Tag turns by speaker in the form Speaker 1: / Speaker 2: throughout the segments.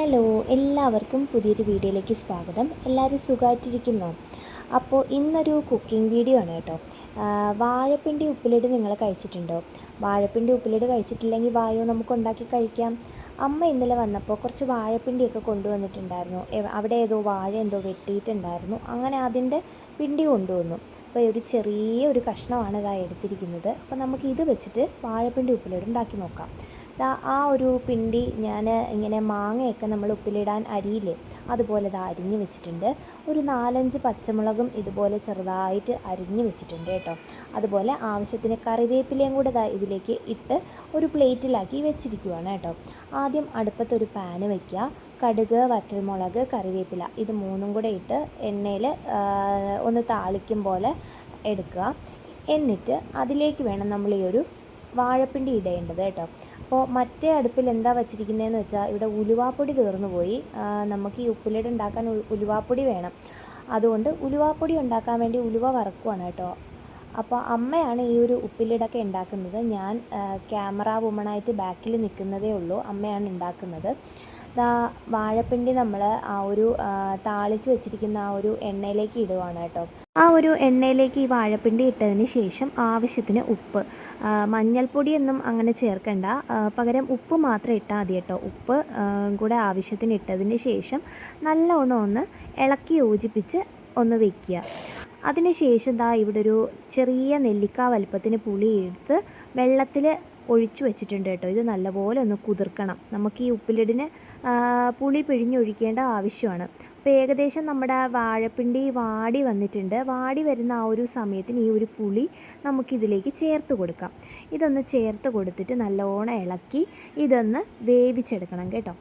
Speaker 1: Hello, എല്ലാവർക്കും പുതിയൊരു വീഡിയോയിലേക്ക് സ്വാഗതം. എല്ലാവരും സുഖമായിട്ടിരിക്കുന്നോ? അപ്പോൾ ഇന്നൊരു കുക്കിംഗ് വീഡിയോ ആണ് കേട്ടോ. വാഴപ്പിണ്ടി ഉപ്പിലിട്ട് നിങ്ങൾ കഴിച്ചിട്ടുണ്ടോ? വാഴപ്പിണ്ടി ഉപ്പിലിട്ട് കഴിച്ചിട്ടില്ലെങ്കിൽ വായോ, നമുക്ക് ഉണ്ടാക്കി കഴിക്കാം. അമ്മ ഇന്നലെ വന്നപ്പോൾ കുറച്ച് വാഴപ്പിണ്ടിയൊക്കെ കൊണ്ടുവന്നിട്ടുണ്ടായിരുന്നു. അവിടെ ഏതോ വാഴ എന്തോ വെട്ടിയിട്ടുണ്ടായിരുന്നു. അങ്ങനെ അതിൻ്റെ പിണ്ടി കൊണ്ടുവന്നു. അപ്പോൾ ഒരു ചെറിയൊരു കഷ്ണമാണ് ഇതാ എടുത്തിരിക്കുന്നത്. അപ്പോൾ നമുക്ക് ഇത് വെച്ചിട്ട് വാഴപ്പിണ്ടി ഉപ്പിലിട്ട് ഉണ്ടാക്കി നോക്കാം. ആ ഒരു പിണ്ടി ഞാൻ ഇങ്ങനെ മാങ്ങയൊക്കെ നമ്മൾ ഉപ്പിലിടാൻ അരിയില്ലേ, അതുപോലെ ഇത് അരിഞ്ഞ് വെച്ചിട്ടുണ്ട്. ഒരു 4-5 പച്ചമുളകും ഇതുപോലെ ചെറുതായിട്ട് അരിഞ്ഞ് വെച്ചിട്ടുണ്ട് കേട്ടോ. അതുപോലെ ആവശ്യത്തിന് കറിവേപ്പിലയും കൂടെ ഇതിലേക്ക് ഇട്ട് ഒരു പ്ലേറ്റിലാക്കി വെച്ചിരിക്കുവാണ് കേട്ടോ. ആദ്യം അടുപ്പത്തൊരു പാന് വയ്ക്കുക. കടുക്, വറ്റൽമുളക്, കറിവേപ്പില ഇത് മൂന്നും കൂടെ ഇട്ട് എണ്ണയിൽ ഒന്ന് താളിക്കും പോലെ എടുക്കുക. എന്നിട്ട് അതിലേക്ക് വേണം നമ്മൾ ഈ ഒരു വാഴപ്പിണ്ടി ഇടേണ്ടത് കേട്ടോ. അപ്പോൾ മറ്റേ അടുപ്പിൽ എന്താ വച്ചിരിക്കുന്നതെന്ന് വെച്ചാൽ ഇവിടെ ഉലുവാപ്പൊടി തീർന്നു പോയി. നമുക്ക് ഈ ഉപ്പിലിട്ട് ഉണ്ടാക്കാൻ ഉലുവാപ്പൊടി വേണം. അതുകൊണ്ട് ഉലുവാപ്പൊടി ഉണ്ടാക്കാൻ വേണ്ടി ഉലുവ വറക്കുവാണ് കേട്ടോ. അപ്പോൾ അമ്മയാണ് ഈ ഒരു ഉപ്പിലിടൊക്കെ ഉണ്ടാക്കുന്നത്. ഞാൻ ക്യാമറ വുമണായിട്ട് ബാക്കിൽ നിൽക്കുന്നതേ ഉള്ളൂ. അമ്മയാണ് ഉണ്ടാക്കുന്നത്. വാഴപ്പിണ്ടി നമ്മൾ ആ ഒരു താളിച്ച് വെച്ചിരിക്കുന്ന ആ ഒരു എണ്ണയിലേക്ക് ഇടുവാണ് കേട്ടോ. ആ ഒരു എണ്ണയിലേക്ക് ഈ വാഴപ്പിണ്ടി ഇട്ടതിന് ശേഷം ആവശ്യത്തിന് ഉപ്പ്, മഞ്ഞൾപ്പൊടിയൊന്നും അങ്ങനെ ചേർക്കണ്ട, പകരം ഉപ്പ് മാത്രം ഇട്ടാൽ മതി കേട്ടോ. ഉപ്പ് കൂടെ ആവശ്യത്തിന് ഇട്ടതിന് ശേഷം നല്ലോണം ഒന്ന് ഇളക്കി യോജിപ്പിച്ച് ഒന്ന് വയ്ക്കുക. അതിനുശേഷം ഇവിടെ ഒരു ചെറിയ നെല്ലിക്ക വലുപ്പത്തിന് പുളി എടുത്ത് വെള്ളത്തിൽ ഒഴിച്ചു വെച്ചിട്ടുണ്ട് കേട്ടോ. ഇത് നല്ലപോലെ ഒന്ന് കുതിർക്കണം. നമുക്ക് ഈ ഉപ്പിലിടിന് പുളി പിഴിഞ്ഞൊഴിക്കേണ്ട ആവശ്യമാണ്. അപ്പോൾ ഏകദേശം നമ്മുടെ വാഴപ്പിണ്ടി വാടി വന്നിട്ടുണ്ട്. വാടി വരുന്ന ആ ഒരു സമയത്തിന് ഈ ഒരു പുളി നമുക്കിതിലേക്ക് ചേർത്ത് കൊടുക്കാം. ഇതൊന്ന് ചേർത്ത് കൊടുത്തിട്ട് നല്ലോണം ഇളക്കി ഇതൊന്ന് വേവിച്ചെടുക്കണം കേട്ടോ.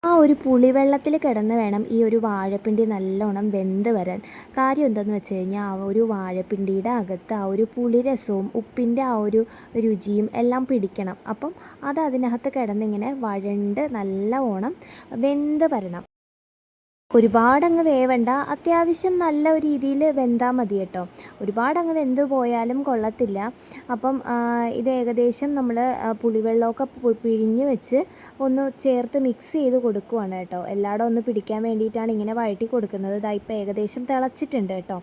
Speaker 1: ആ ഒരു പുളിവെള്ളത്തിൽ കിടന്ന് വേണം ഈ ഒരു വാഴപ്പിണ്ടി നല്ലോണം വെന്ത് വരാൻ. കാര്യം എന്താണെന്ന് വെച്ച് കഴിഞ്ഞാൽ ആ ഒരു വാഴപ്പിണ്ടിയുടെ അകത്ത് ആ ഒരു പുളിരസവും ഉപ്പിൻ്റെ ആ ഒരു രുചിയും എല്ലാം പിടിക്കണം. അപ്പം അത് അതിനകത്ത് കിടന്നിങ്ങനെ വഴണ്ട് നല്ലവണ്ണം വെന്ത് വരണം. ഒരുപാടങ്ങ് വേവണ്ട, അത്യാവശ്യം നല്ല ഒരു രീതിയിൽ വെന്താൽ മതി കേട്ടോ. ഒരുപാടങ്ങ് വെന്ത് പോയാലും കൊള്ളത്തില്ല. അപ്പം ഇത് ഏകദേശം നമ്മൾ പുളിവെള്ളമൊക്കെ പിഴിഞ്ഞ് വെച്ച് ഒന്ന് ചേർത്ത് മിക്സ് ചെയ്ത് കൊടുക്കുവാണ് കേട്ടോ. എല്ലായിടും ഒന്ന് പിടിക്കാൻ വേണ്ടിയിട്ടാണ് ഇങ്ങനെ വഴറ്റി കൊടുക്കുന്നത്. ഇപ്പോൾ ഏകദേശം തിളച്ചിട്ടുണ്ട് കേട്ടോ.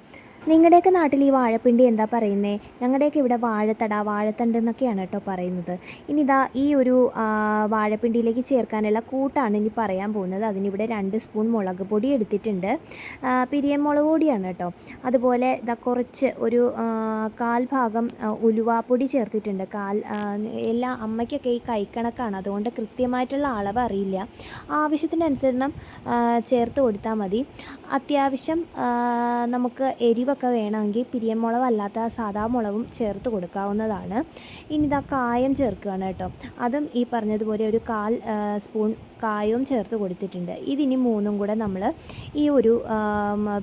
Speaker 1: നിങ്ങളുടെയൊക്കെ നാട്ടിൽ ഈ വാഴപ്പിണ്ടി എന്താ പറയുന്നത്? ഞങ്ങളുടെയൊക്കെ ഇവിടെ വാഴത്തണ്ട് എന്നൊക്കെയാണ് കേട്ടോ പറയുന്നത്. ഇനി ഈ ഒരു വാഴപ്പിണ്ടിയിലേക്ക് ചേർക്കാനുള്ള കൂട്ടാണ് ഇനി പറയാൻ പോകുന്നത്. അതിനിവിടെ 2 സ്പൂൺ മുളക് പൊടി എടുത്തിട്ടുണ്ട്. പിരിയൻ മുളക് പൊടിയാണ് കേട്ടോ. അതുപോലെ കുറച്ച് ഒരു 1/4 ഭാഗം ഉലുവാപ്പൊടി ചേർത്തിട്ടുണ്ട്. എല്ലാ അമ്മയ്ക്കൊക്കെ ഈ കൈക്കണക്കാണ്, അതുകൊണ്ട് കൃത്യമായിട്ടുള്ള അളവ് അറിയില്ല. ആവശ്യത്തിനനുസരണം ചേർത്ത് കൊടുത്താൽ മതി. അത്യാവശ്യം നമുക്ക് എരിവൊക്കെ വേണമെങ്കിൽ പിരിയൻ മുളക് അല്ലാത്ത സാധാ മുളകും ചേർത്ത് കൊടുക്കാവുന്നതാണ്. ഇനി കായം ചേർക്കുകയാണ് കേട്ടോ. അതും ഈ പറഞ്ഞതുപോലെ ഒരു 1/4 സ്പൂൺ കായവും ചേർത്ത് കൊടുത്തിട്ടുണ്ട്. ഇതിനി മൂന്നും കൂടെ നമ്മൾ ഈ ഒരു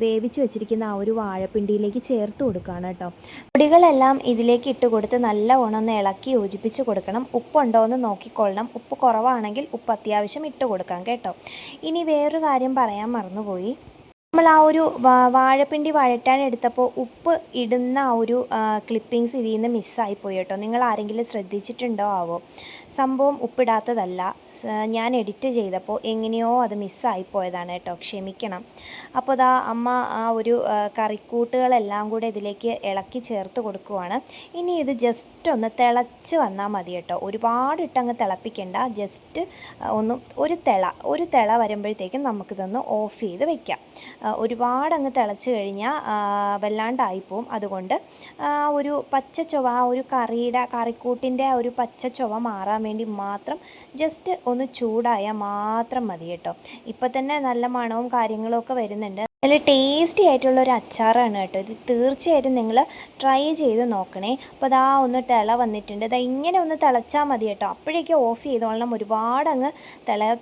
Speaker 1: വേവിച്ച് വെച്ചിരിക്കുന്ന ആ ഒരു വാഴപ്പിണ്ടിയിലേക്ക് ചേർത്ത് കൊടുക്കുകയാണ് കേട്ടോ. പൊടികളെല്ലാം ഇതിലേക്ക് ഇട്ട് കൊടുത്ത് നല്ലവണ്ണം ഒന്ന് ഇളക്കി യോജിപ്പിച്ച് കൊടുക്കണം. ഉപ്പുണ്ടോ എന്ന് നോക്കിക്കൊള്ളണം. ഉപ്പ് കുറവാണെങ്കിൽ ഉപ്പ് അത്യാവശ്യം ഇട്ട് കൊടുക്കാം കേട്ടോ. ഇനി വേറൊരു കാര്യം പറയാൻ മറന്നുപോയി. നമ്മൾ ആ ഒരു വാഴപ്പിണ്ടി വഴറ്റാൻ എടുത്തപ്പോൾ ഉപ്പ് ഇടുന്ന ആ ഒരു ക്ലിപ്പിങ്സ് ഇതിൽ നിന്ന് മിസ്സായിപ്പോയി കേട്ടോ. നിങ്ങൾ ആരെങ്കിലും ശ്രദ്ധിച്ചിട്ടുണ്ടോ ആവോ? സംഭവം ഉപ്പിടാത്തതല്ല, ഞാൻ എഡിറ്റ് ചെയ്തപ്പോൾ എങ്ങനെയോ അത് മിസ്സായിപ്പോയതാണ് കേട്ടോ. ക്ഷമിക്കണം. അപ്പോൾ അമ്മ ആ ഒരു കറിക്കൂട്ടുകളെല്ലാം കൂടെ ഇതിലേക്ക് ഇളക്കി ചേർത്ത് കൊടുക്കുവാണ്. ഇനി ഇത് ജസ്റ്റ് ഒന്ന് തിളച്ച് വന്നാൽ മതി കേട്ടോ. ഒരുപാട് ഇട്ടങ്ങ് തിളപ്പിക്കേണ്ട. ജസ്റ്റ് ഒന്ന് ഒരു തിള വരുമ്പോഴത്തേക്കും നമുക്കിതൊന്ന് ഓഫ് ചെയ്ത് വെക്കാം. ഒരുപാടങ്ങ് തിളച്ച് കഴിഞ്ഞാൽ വല്ലാണ്ടായിപ്പോവും. അതുകൊണ്ട് ഒരു പച്ചച്ചൊവ, ആ ഒരു കറിക്കൂട്ടിൻ്റെ ആ ഒരു പച്ചച്ചൊവ മാറാൻ വേണ്ടി മാത്രം ജസ്റ്റ് ഒന്ന് ചൂടായാൽ മാത്രം മതി കേട്ടോ. ഇപ്പം തന്നെ നല്ല മണവും കാര്യങ്ങളും ഒക്കെ വരുന്നുണ്ട്. നല്ല ടേസ്റ്റി ആയിട്ടുള്ളൊരു അച്ചാറാണ് കേട്ടോ. ഇത് തീർച്ചയായിട്ടും നിങ്ങൾ ട്രൈ ചെയ്ത് നോക്കണേ. അപ്പോൾ ഒന്ന് തിള വന്നിട്ടുണ്ട്. ഇങ്ങനെ ഒന്ന് തിളച്ചാൽ മതി കേട്ടോ. അപ്പോഴേക്കും ഓഫ് ചെയ്തോളണം. ഒരുപാടങ്ങ്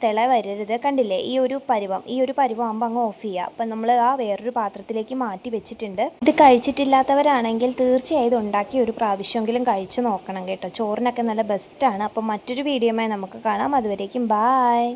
Speaker 1: തിള വരരുത്. കണ്ടില്ലേ ഈ ഒരു പരുവം ആകുമ്പോൾ അങ്ങ് ഓഫ് ചെയ്യുക. അപ്പം നമ്മൾ വേറൊരു പാത്രത്തിലേക്ക് മാറ്റി വെച്ചിട്ടുണ്ട്. ഇത് കഴിച്ചിട്ടില്ലാത്തവരാണെങ്കിൽ തീർച്ചയായും ഉണ്ടാക്കി ഒരു പ്രാവശ്യമെങ്കിലും കഴിച്ചു നോക്കണം കേട്ടോ. ചോറിനൊക്കെ നല്ല ബെസ്റ്റാണ്. അപ്പം മറ്റൊരു വീഡിയോയുമായി നമുക്ക് കാണാം. അതുവരേക്കും ബായ്.